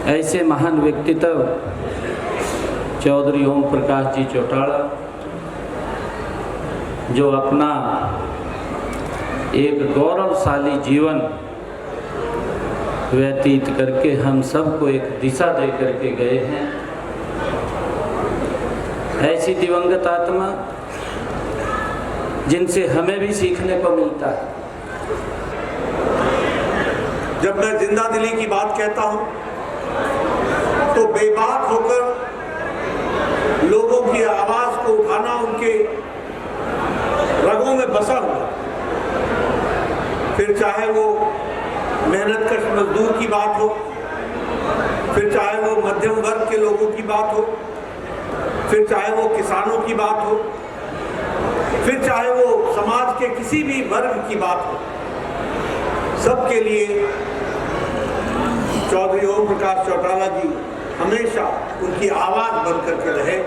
ऐसे महान व्यक्तित्व चौधरी ओम प्रकाश जी चौटाला, जो अपना एक गौरवशाली जीवन व्यतीत करके हम सबको एक दिशा दे करके गए हैं। ऐसी दिवंगत आत्मा जिनसे हमें भी सीखने को मिलता है। जब मैं जिंदा दिली की बात कहता हूं तो बेबाक होकर लोगों की आवाज को उठाना उनके रगों में बसा हुआ, फिर चाहे वो मेहनतकश मजदूर की बात हो, फिर चाहे वो मध्यम वर्ग के लोगों की बात हो, फिर चाहे वो किसानों की बात हो, फिर चाहे वो समाज के किसी भी वर्ग की बात हो, सबके लिए चौधरी ओम प्रकाश चौटाला जी हमेशा उनकी आवाज बन करके रहे।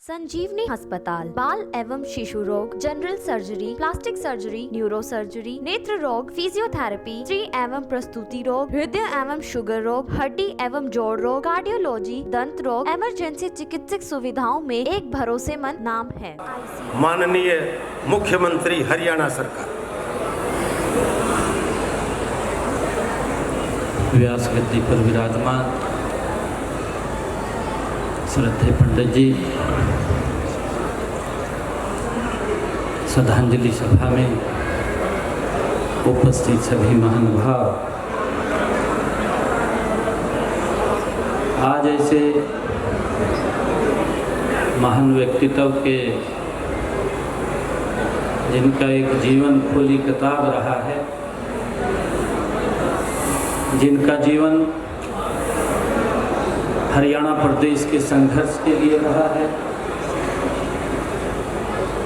संजीवनी अस्पताल बाल एवं शिशु रोग, general surgery, plastic surgery, neuro surgery, नेत्र रोग, फिजियोथेरेपी, स्त्री एवं प्रसूति रोग, हृदय एवं शुगर रोग, हड्डी एवं जोड़ रोग, कार्डियोलॉजी, दंत रोग, इमरजेंसी चिकित्सक सुविधाओं में एक भरोसेमंद नाम है। माननीय मुख्यमंत्री हरियाणा सरकार, व्यास गद्दी पर विराजमान श्रद्धेय पंडित जी, श्रद्धांजलि सभा में उपस्थित सभी महानुभाव, आज ऐसे महान व्यक्तित्व के जिनका एक जीवन खुली किताब रहा है, जिनका जीवन हरियाणा प्रदेश के संघर्ष के लिए रहा है,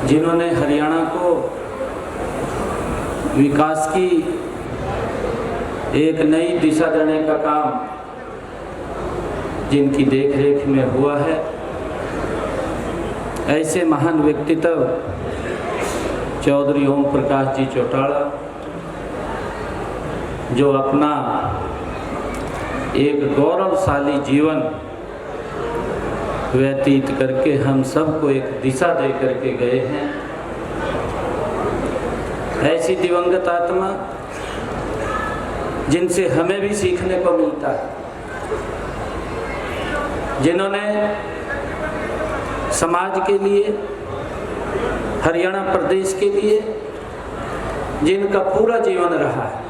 जिन्होंने हरियाणा को विकास की एक नई दिशा देने का काम जिनकी देखरेख में हुआ है, ऐसे महान व्यक्तित्व चौधरी ओम प्रकाश जी चौटाला, जो अपना एक गौरवशाली जीवन व्यतीत करके हम सबको एक दिशा दे करके गए हैं। ऐसी दिवंगत आत्मा जिनसे हमें भी सीखने को मिलता है, जिन्होंने समाज के लिए, हरियाणा प्रदेश के लिए जिनका पूरा जीवन रहा है,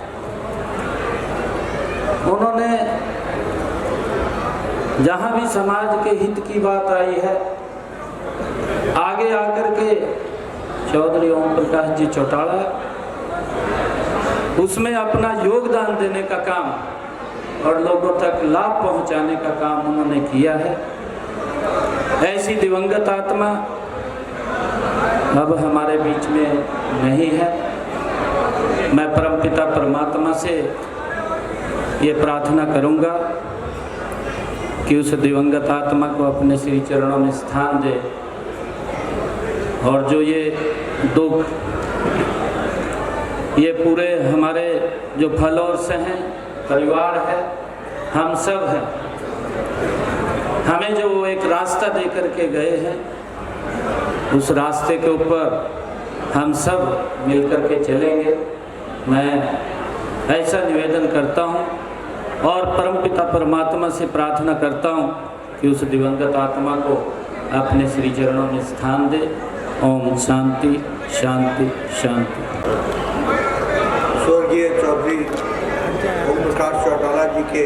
उन्होंने जहाँ भी समाज के हित की बात आई है, आगे आकर के चौधरी ओम प्रकाश जी चौटाला उसमें अपना योगदान देने का काम और लोगों तक लाभ पहुंचाने का काम उन्होंने किया है। ऐसी दिवंगत आत्मा अब हमारे बीच में नहीं है। मैं परमपिता परमात्मा से ये प्रार्थना करूंगा कि उस दिवंगत आत्मा को अपने श्री चरणों में स्थान दे, और जो ये दुख, ये पूरे हमारे जो फॉलोअर्स हैं, परिवार है, हम सब हैं, हमें जो एक रास्ता दे करके गए हैं, उस रास्ते के ऊपर हम सब मिलकर के चलेंगे। मैं ऐसा निवेदन करता हूँ और परमपिता परमात्मा से प्रार्थना करता हूँ कि उस दिवंगत आत्मा को अपने श्री चरणों में स्थान दे। ओम शांति शांति शांति। स्वर्गीय चौधरी ओम प्रकाश चौटाला जी के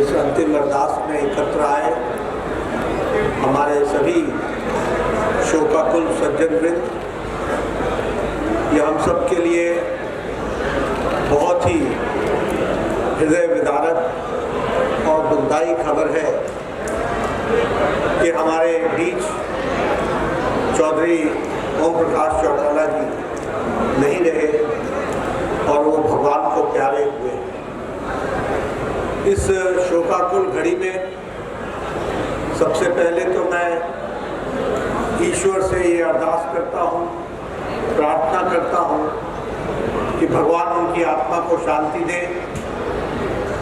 इस अंतिम अरदास में एकत्र आए हमारे सभी शोकाकुल सज्जन वृंद, ये हम सब के लिए बहुत ही हृदय विदारक और दुखदायी खबर है कि हमारे बीच चौधरी ओम प्रकाश चौटाला जी नहीं रहे और वो भगवान को प्यारे हुए। इस शोकाकुल घड़ी में सबसे पहले तो मैं ईश्वर से ये अरदास करता हूँ, प्रार्थना करता हूँ कि भगवान उनकी आत्मा को शांति दे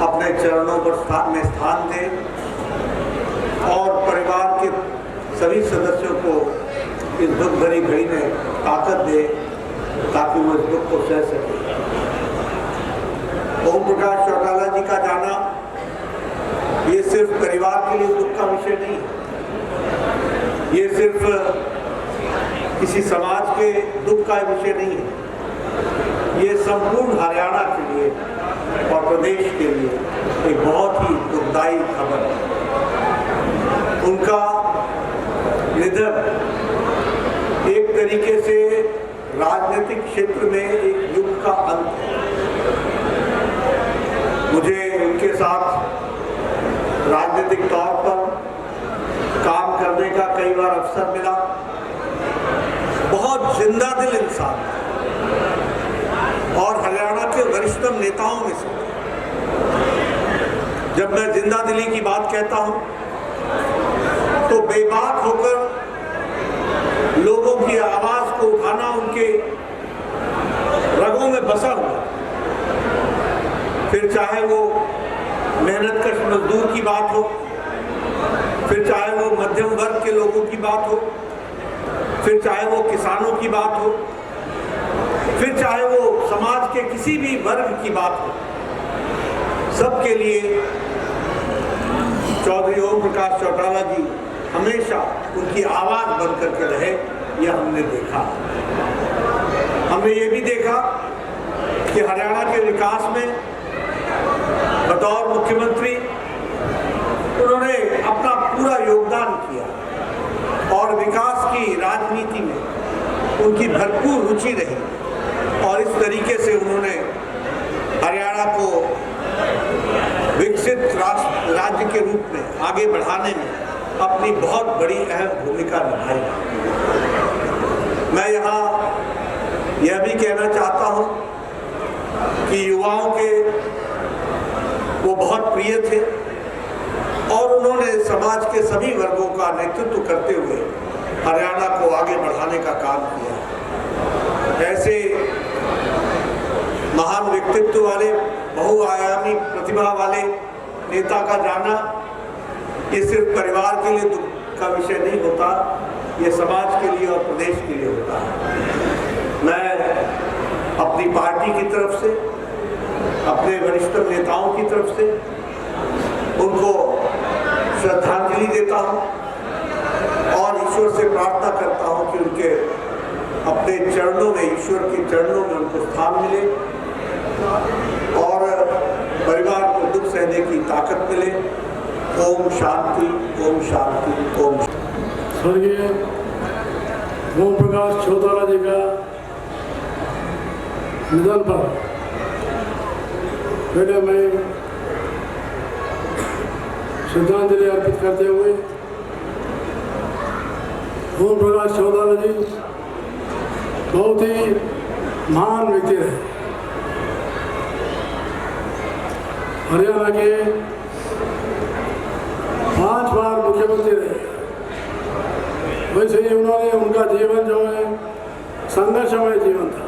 अपने चरणों पर स्थान दे और परिवार के सभी सदस्यों को इस दुख भरी घड़ी में ताकत दे ताकि वो इस दुख को सह सके। ओम प्रकाश चौटाला जी का जाना ये सिर्फ परिवार के लिए दुख का विषय नहीं है, ये सिर्फ किसी समाज के दुख का विषय नहीं है, ये संपूर्ण हरियाणा के लिए और प्रदेश के लिए एक बहुत ही दुखदायी खबर है। उनका निधन एक तरीके से राजनीतिक क्षेत्र में एक युग का अंत है। मुझे उनके साथ राजनीतिक तौर पर काम करने का कई बार अवसर मिला। बहुत जिंदा दिल इंसान और हरियाणा के वरिष्ठतम नेताओं में से। जब मैं जिंदा दिली की बात कहता हूं तो बेबाक होकर लोगों की आवाज को उठाना उनके रगों में बसा हुआ। फिर चाहे वो मेहनतकश मजदूर की बात हो, फिर चाहे वो मध्यम वर्ग के लोगों की बात हो, फिर चाहे वो किसानों की बात हो, फिर चाहे वो समाज के किसी भी वर्ग की बात हो, सबके लिए चौधरी ओम प्रकाश चौटाला जी हमेशा उनकी आवाज बन करके रहे। यह हमने देखा। हमने ये भी देखा कि हरियाणा के विकास में बतौर मुख्यमंत्री उन्होंने अपना पूरा योगदान किया और विकास की राजनीति में उनकी भरपूर रुचि रही और इस तरीके से उन्होंने हरियाणा को विकसित राज्य के रूप में आगे बढ़ाने में अपनी बहुत बड़ी अहम भूमिका निभाई। मैं यहाँ यह भी कहना चाहता हूँ कि युवाओं के वो बहुत प्रिय थे और उन्होंने समाज के सभी वर्गों का नेतृत्व करते हुए हरियाणा को आगे बढ़ाने का काम किया। ऐसे महान व्यक्तित्व वाले, बहुआयामी प्रतिभा वाले नेता का जाना ये सिर्फ परिवार के लिए दुख का विषय नहीं होता, ये समाज के लिए और प्रदेश के लिए होता है। मैं अपनी पार्टी की तरफ से, अपने वरिष्ठतम नेताओं की तरफ से उनको श्रद्धांजलि देता हूँ और ईश्वर से प्रार्थना करता हूँ कि उनके अपने चरणों में, ईश्वर के चरणों में उनको स्थान मिले और परिवार को दुख सहने की ताकत मिले। ओम शांति, ओम शांति, ओम शांति। स्वर्गीय ओम प्रकाश चौटाला जी का निधन पर पहले मैं श्रद्धांजलि अर्पित करते हुए ओम प्रकाश चौटाला जी बहुत ही महान व्यक्ति रहे। हरियाणा के 5 बार मुख्यमंत्री रहे। वैसे ही उन्होंने, उनका जीवन जो है संघर्षमय जीवन था।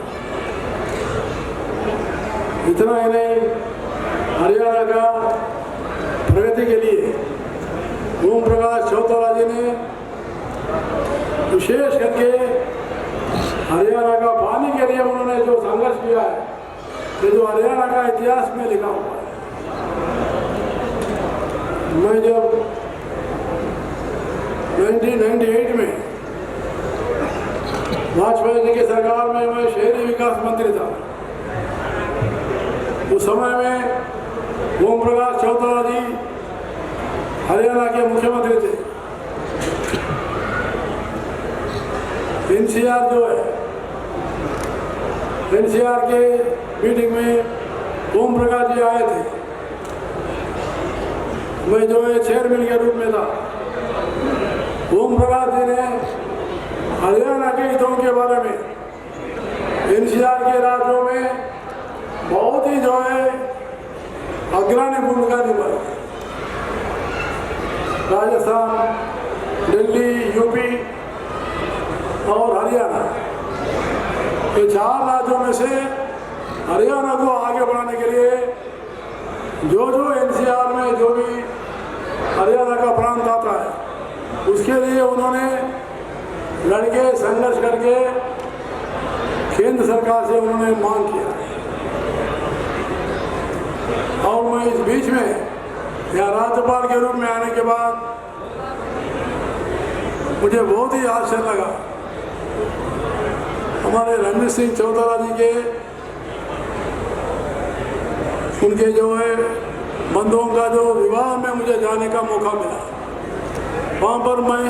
इतना ही नहीं, हरियाणा का प्रगति के लिए ओम प्रकाश चौटाला जी ने विशेष करके हरियाणा का पानी के लिए उन्होंने जो संघर्ष किया है, ये जो हरियाणा का इतिहास में लिखा हुआ है। मैं जब 1998 में वाजपेयी जी की सरकार में मैं शहरी विकास मंत्री था। उस समय में ओम प्रकाश चौटाला जी हरियाणा के मुख्यमंत्री थे। एनसीआर जो है, एनसीआर के मीटिंग में ओम प्रकाश जी आए थे। मैं जो है चेयरमैन के रूप में था। ओम प्रकाश जी ने हरियाणा के हितों के बारे में एनसीआर के राज्यों में बहुत ही जो है अग्रणी भूमिका निभाई। राजस्थान, दिल्ली, यूपी और हरियाणा, ये 4 राज्यों में से हरियाणा को आगे बढ़ाने के लिए जो एनसीआर में जो भी हरियाणा का प्रांत आता है उसके लिए उन्होंने लड़के संघर्ष करके केंद्र सरकार से उन्होंने मांग किया। और मैं इस बीच में यहाँ राज्यपाल के रूप में आने के बाद मुझे बहुत ही आश्चर्य लगा। हमारे रणजीत सिंह चौटाला जी के उनके जो है बंधुओं का जो विवाह में मुझे जाने का मौका मिला, वहाँ पर मैं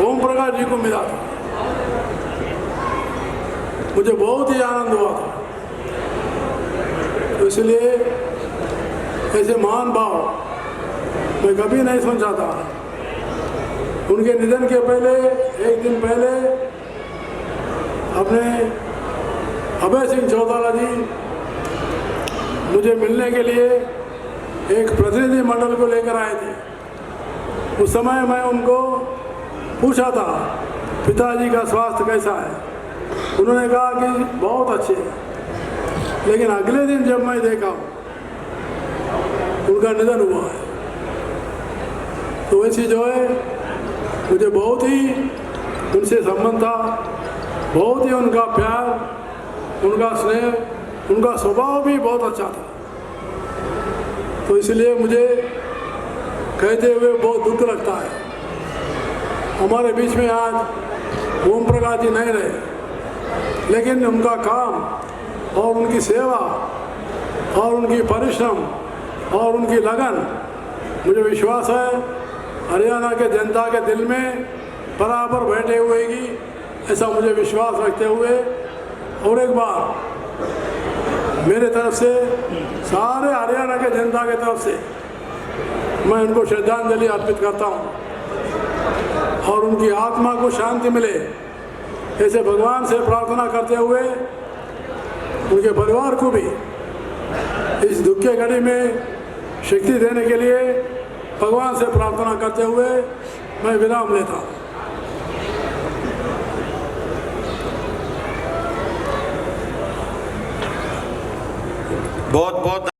ओम प्रकाश जी को मिला था। मुझे बहुत ही आनंद हुआ था। तो इसलिए ऐसे महान भाव मैं कभी नहीं सोचा था। उनके निधन के पहले एक दिन पहले अपने अभय सिंह चौटाला जी मुझे मिलने के लिए एक प्रतिनिधि मंडल को लेकर आए थे। उस समय मैं उनको पूछा था पिताजी का स्वास्थ्य कैसा है। उन्होंने कहा कि बहुत अच्छे हैं। लेकिन अगले दिन जब मैं देखा उनका निधन हुआ है, तो वैसी जो है मुझे बहुत ही उनसे संबंध था, बहुत ही उनका प्यार, उनका स्नेह, उनका स्वभाव भी बहुत अच्छा था। तो इसलिए मुझे कहते हुए बहुत दुख लगता है। हमारे बीच में आज ओम प्रकाश जी नहीं रहे, लेकिन उनका काम और उनकी सेवा और उनकी परिश्रम और उनकी लगन, मुझे विश्वास है हरियाणा के जनता के दिल में बराबर बैठे हुएगी, ऐसा मुझे विश्वास रखते हुए और एक बार मेरे तरफ से सारे हरियाणा के जनता के तरफ से मैं उनको श्रद्धांजलि अर्पित करता हूँ और उनकी आत्मा को शांति मिले ऐसे भगवान से प्रार्थना करते हुए उनके परिवार को भी इस दुख के घड़ी में शक्ति देने के लिए भगवान से प्रार्थना करते हुए मैं विराम लेता हूँ। बहुत बहुत